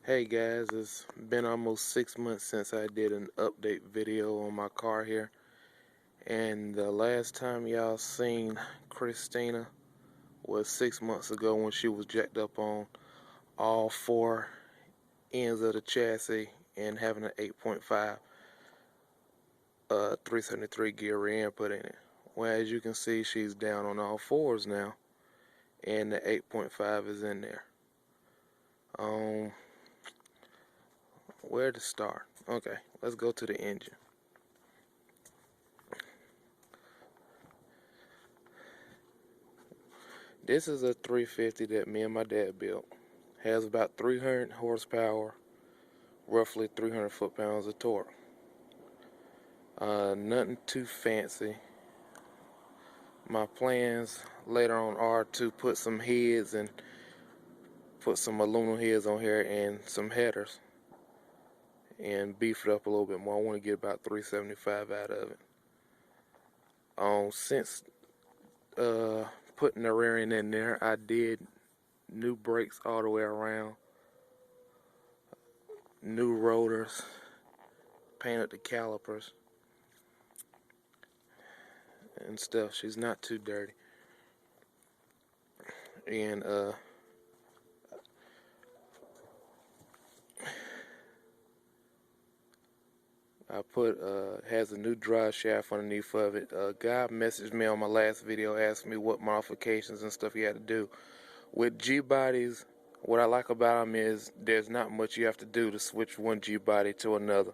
Hey guys, it's been almost 6 months since I did an update video on my car here, and the last time y'all seen Christina was 6 months ago when she was jacked up on all four ends of the chassis and having an 8.5 373 gear rear input in it. Well, as you can see, she's down on all fours now, and the 8.5 is in there. Where to start? Okay, let's go to the engine. This is a 350 that me and my dad built. Has about 300 horsepower, roughly 300 foot-pounds of torque. Nothing too fancy. My plans later on are to put some heads and put some aluminum heads on here and some headers and beef it up a little bit more. I want to get about 375 out of it. Since putting the rear end in there, I did new brakes all the way around, new rotors, painted the calipers and stuff. She's not too dirty. And I put has a new drive shaft underneath of it. A guy messaged me on my last video, asked me what modifications and stuff he had to do. With G bodies, what I like about them is there's not much you have to do to switch one G body to another.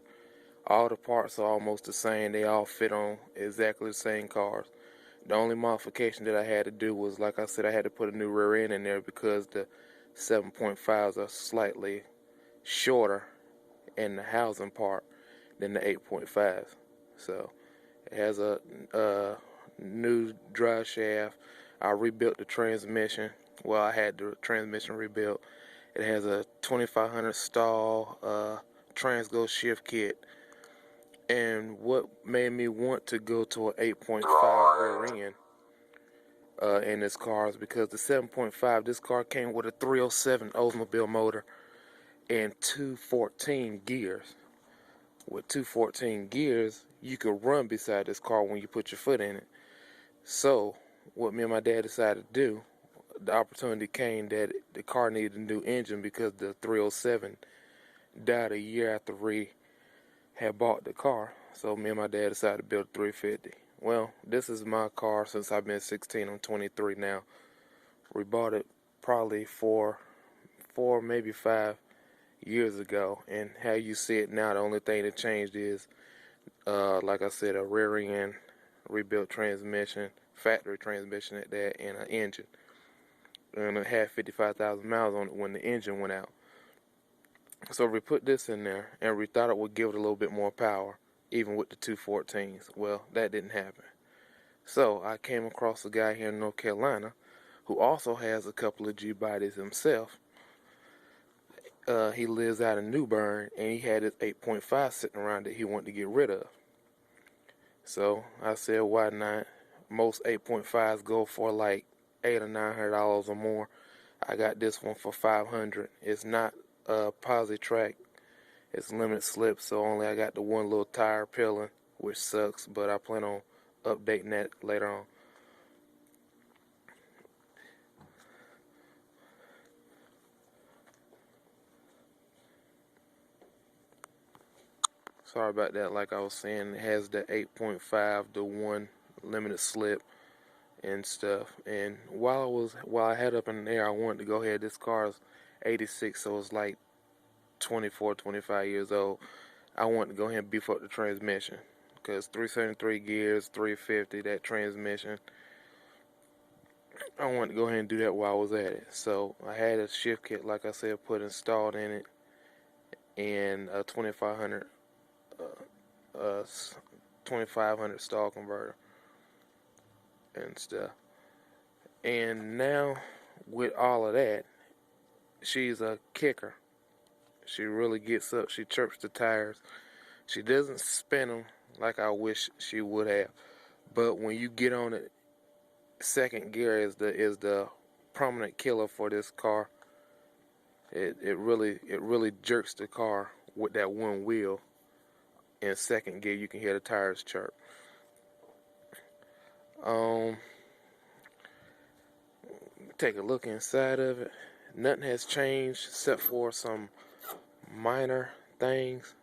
All the parts are almost the same. They all fit on exactly the same cars. The only modification that I had to do was, like I said, I had to put a new rear end in there because the 7.5s are slightly shorter in the housing part than the 8.5s. So it has a new drive shaft. I rebuilt the transmission. Well, I had the transmission rebuilt. It has a 2500 stall Transgo shift kit. And what made me want to go to an 8.5 rear end in this car is because the 7.5, this car came with a 307 Oldsmobile motor and 214 gears. With 214 gears, you could run beside this car when you put your foot in it. So, what me and my dad decided to do, the opportunity came that the car needed a new engine because the 307 died a year after we had bought the car. So me and my dad decided to build a 350. Well, this is my car since I've been 16. I'm 23 now. We bought it probably four, maybe 5 years ago, and how you see it now, the only thing that changed is, like I said, a rear end, rebuilt transmission, factory transmission at that, and an engine. And it had 55,000 miles on it when the engine went out. So we put this in there, and we thought it would give it a little bit more power, even with the 214s. Well, that didn't happen. So I came across a guy here in North Carolina who also has a couple of G bodies himself. He lives out in New Bern, and he had his 8.5 sitting around that he wanted to get rid of. So I said, why not? Most 8.5s go for like $800 or $900 or more. I got this one for $500. It's not posi track. It's limited slip, so only I got the one little tire peeling, which sucks, but I plan on updating that later on. Sorry about that. Like I was saying, it has the 8.5, the one limited slip and stuff. And while I had up in the air, I wanted to go ahead. This car is 86, so it's like 24, 25 years old. I wanted to go ahead and beef up the transmission because 373 gears, 350, that transmission. I wanted to go ahead and do that while I was at it. So I had a shift kit, like I said, put installed in it, and a 2500 stall converter and stuff. And now with all of that, she's a kicker. She really gets up. She chirps the tires. She doesn't spin them like I wish she would have. But when you get on it, second gear is the prominent killer for this car. It really jerks the car with that one wheel. In second gear, you can hear the tires chirp. Um, Take a look inside of it. Nothing has changed except for some minor things.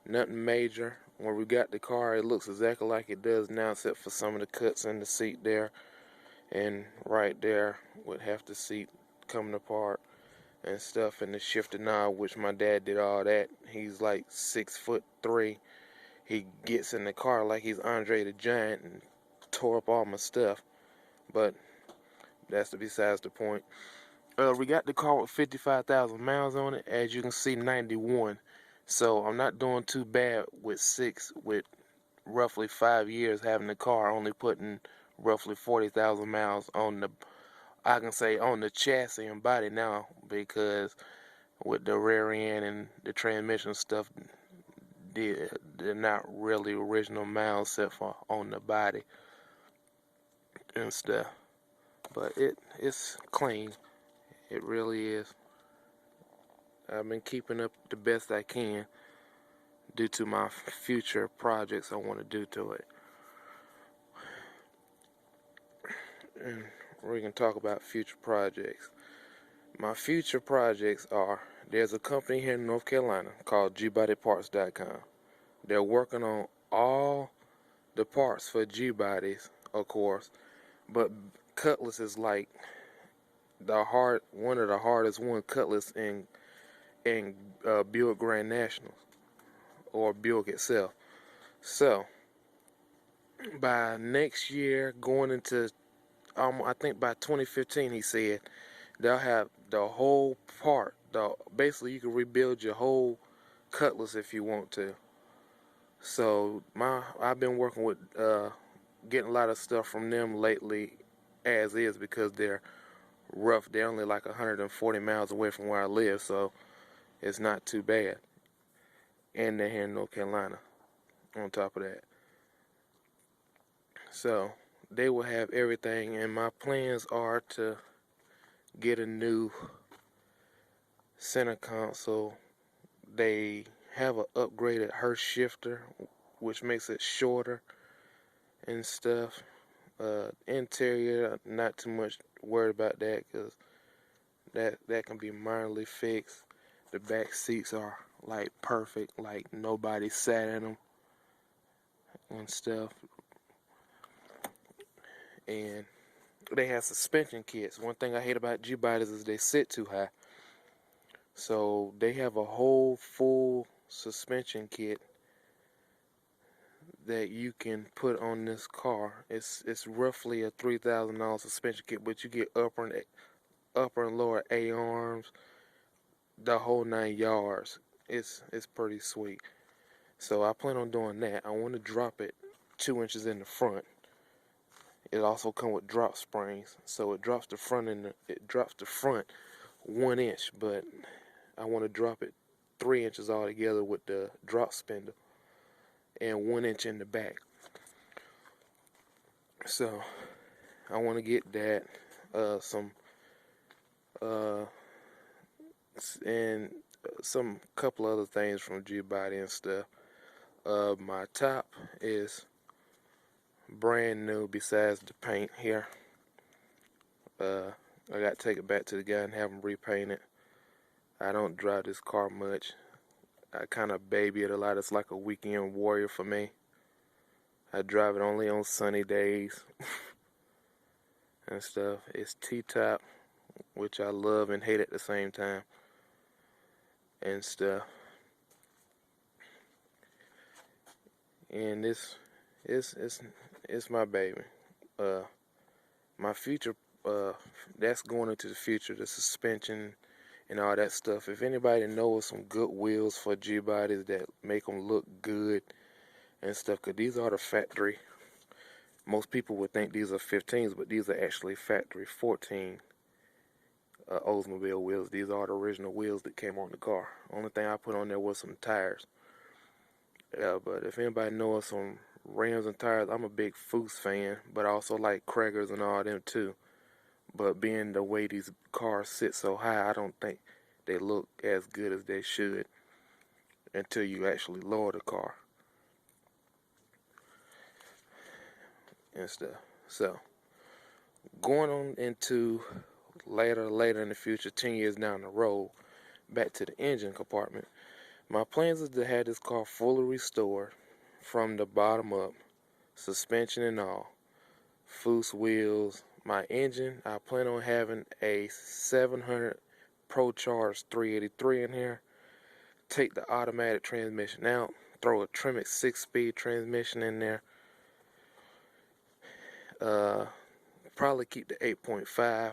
Nothing major. When we got the car, it looks exactly like it does now, except for some of the cuts in the seat there, and right there with half the seat coming apart and stuff, and the shifter knob, which my dad did all that. He's like 6'3". He gets in the car like he's Andre the Giant and tore up all my stuff. But that's besides the point. We got the car with 55,000 miles on it. As you can see, 91. So I'm not doing too bad with roughly 5 years having the car, only putting roughly 40,000 miles on the chassis and body now, because with the rear end and the transmission stuff, they're not really original miles except for on the body and stuff. But it's clean. It really is. I've been keeping up the best I can due to my future projects I want to do to it. And we can talk about future projects. My future projects are, there's a company here in North Carolina called gbodyparts.com. They're working on all the parts for G-bodies, of course, but Cutlass is like one of the hardest one. Cutlass in Buick Grand Nationals, or Buick itself. So by next year, going into I think by 2015, he said they'll have the whole part. Basically, you can rebuild your whole Cutlass if you want to. So I've been working with getting a lot of stuff from them lately, as is, because they're rough. They're only like 140 miles away from where I live, so it's not too bad. And they're here in North Carolina on top of that. So they will have everything, and my plans are to get a new center console. They have an upgraded Hurst shifter, which makes it shorter and stuff. Interior, not too much worried about that, because that can be minorly fixed. The back seats are like perfect, like nobody sat in them and stuff. And they have suspension kits. One thing I hate about G-bodies is they sit too high. So they have a whole full suspension kit that you can put on this car. It's roughly a $3,000 suspension kit, but you get upper and lower A-arms, the whole 9 yards. It's pretty sweet. So I plan on doing that. I want to drop it 2 inches in the front. It also comes with drop springs, so it drops the front 1 inch, but I want to drop it 3 inches altogether with the drop spindle, and 1 inch in the back. So I want to get that, and some couple other things from G-Body and stuff. My top is brand new besides the paint here. I got to take it back to the guy and have him repaint it. I don't drive this car much. I kind of baby it a lot. It's like a weekend warrior for me. I drive it only on sunny days and stuff. It's T-top, which I love and hate at the same time and stuff. And it's my baby. My future, that's going into the future, the suspension and all that stuff. If anybody knows some good wheels for G-bodies that make them look good and stuff, because these are the factory. Most people would think these are 15s, but these are actually factory 14 Oldsmobile wheels. These are the original wheels that came on the car. Only thing I put on there was some tires. But if anybody knows some rims and tires, I'm a big Foose fan, but I also like Craigers and all them too. But being the way these cars sit so high, I don't think they look as good as they should until you actually lower the car and stuff. So going on into later in the future, 10 years down the road, back to the engine compartment, my plans is to have this car fully restored from the bottom up, suspension and all, Foose wheels. My engine, I plan on having a 700 Pro Charge 383 in here. Take the automatic transmission out, throw a Tremec 6-speed transmission in there. Probably keep the 8.5,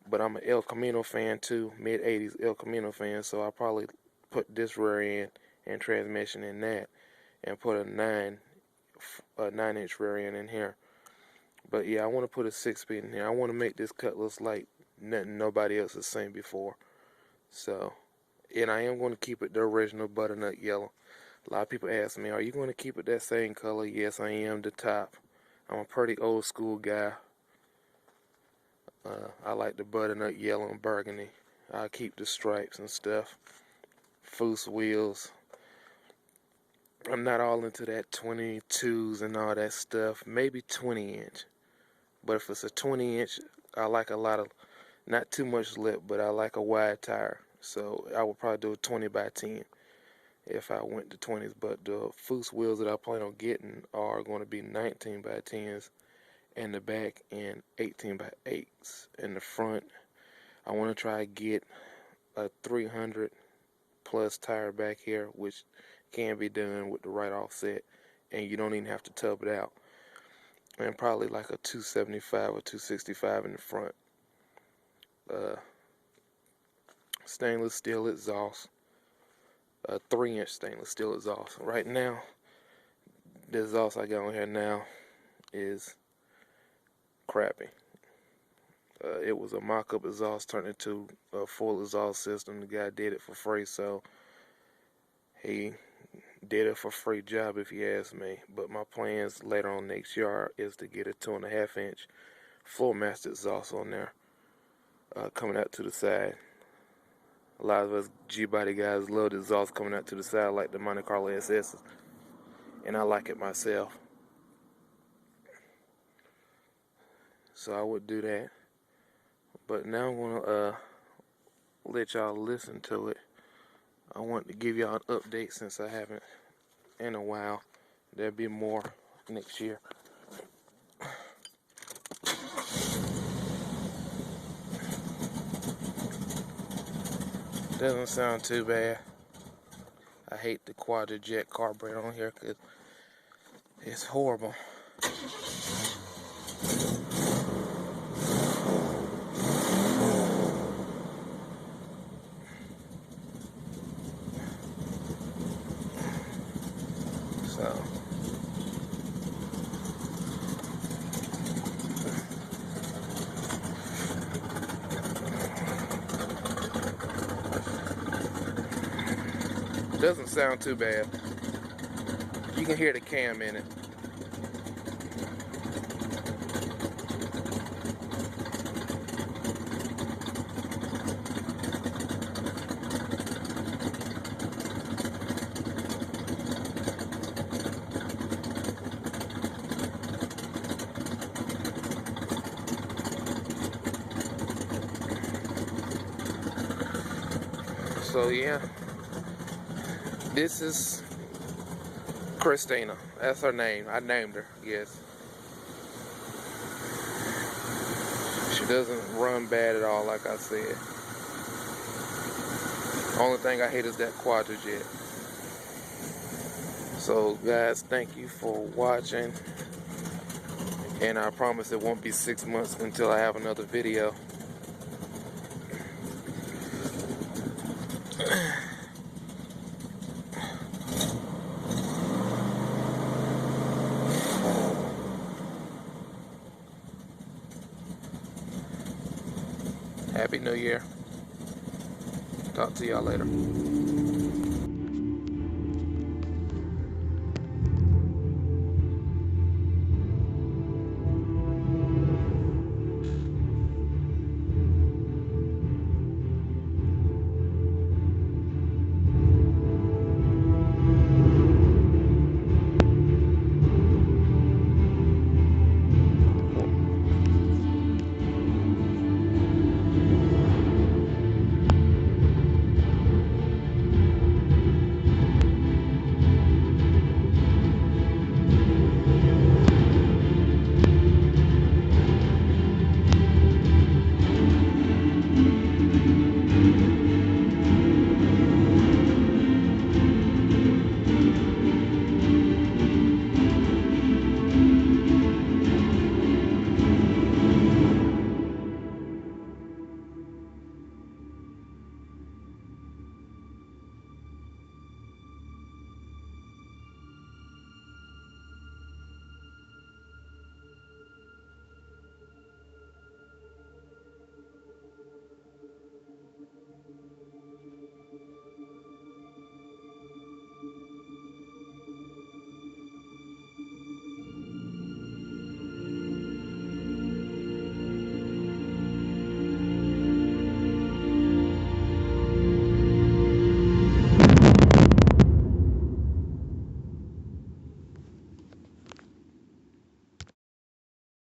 but I'm an El Camino fan too, mid-80s El Camino fan, so I'll probably put this rear end and transmission in that and put a 9-inch rear end in here. But yeah, I want to put a 6-speed in here. I want to make this Cutlass like nothing nobody else has seen before. So, and I am going to keep it the original butternut yellow. A lot of people ask me, are you going to keep it that same color? Yes, I am, the top. I'm a pretty old school guy. I like the butternut yellow and burgundy. I'll keep the stripes and stuff. Foose wheels. I'm not all into that 22s and all that stuff. Maybe 20-inch. But if it's a 20-inch, I like a lot of, not too much lip, but I like a wide tire. So I would probably do a 20 by 10 if I went to 20s. But the Foose wheels that I plan on getting are going to be 19 by 10s in the back and 18 by 8s in the front. I want to try to get a 300 plus tire back here, which can be done with the right offset, and you don't even have to tub it out. And probably like a 275 or 265 in the front. Stainless steel exhaust, a 3-inch stainless steel exhaust. Right now, the exhaust I got on here now is crappy. It was a mock-up exhaust turned into a full exhaust system. The guy did it for free, so he did it for free job if you ask me. But my plans later on next year is to get a 2.5-inch Flowmaster exhaust on there, coming out to the side. A lot of us G-body guys love the exhaust coming out to the side like the Monte Carlo SS's, and I like it myself. So I would do that. But now I'm gonna let y'all listen to it. I want to give y'all an update since I haven't in a while. There'll be more next year. Doesn't sound too bad. I hate the quadra-jet carburetor on here because it's horrible. So doesn't sound too bad. You can hear the cam in it. So yeah, this is Christina. That's her name. I named her, yes. She doesn't run bad at all, like I said. Only thing I hate is that quadra-jet. So guys, thank you for watching. And I promise it won't be 6 months until I have another video. Happy New Year. Talk to y'all later.